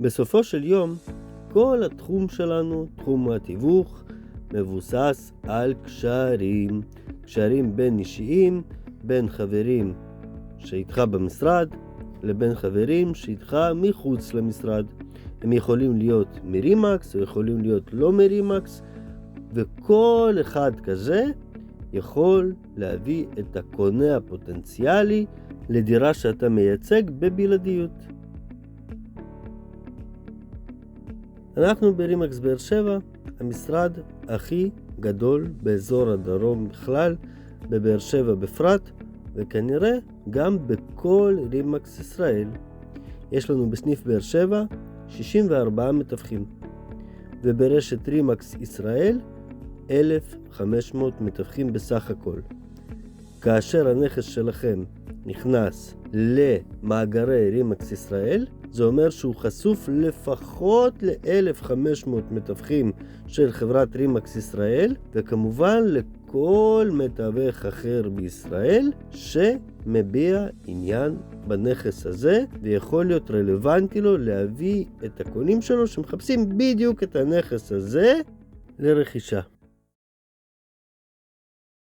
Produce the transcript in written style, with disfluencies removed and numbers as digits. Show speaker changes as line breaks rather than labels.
בסופו של יום, כל התחום שלנו, תחום התיווך, מבוסס על קשרים. קשרים בין אישיים, בין חברים שאיתך במשרד, לבין חברים שאיתך מחוץ למשרד. הם יכולים להיות מרימקס, או יכולים להיות לא מרימקס, וכל אחד כזה יכול להביא את הקונה הפוטנציאלי לדירה שאתה מייצג בבלעדיות. אנחנו ברימקס באר שבע, המשרד הכי גדול באזור הדרום בכלל, בבאר שבע בפרט, וכנראה גם בכל רימקס ישראל. יש לנו בסניף באר שבע 64 מתווכים, וברשת רימקס ישראל 1,500 מתווכים בסך הכל. כאשר הנכס שלכם נכנס למאגרי רימקס ישראל, זה אומר שהוא חשוף לפחות ל-1,500 מתווכים של חברת רימקס ישראל, וכמובן לכל מתווך אחר בישראל שמביע עניין בנכס הזה, ויכול להיות רלוונטי לו להביא את הקונים שלו שמחפשים בדיוק את הנכס הזה לרכישה.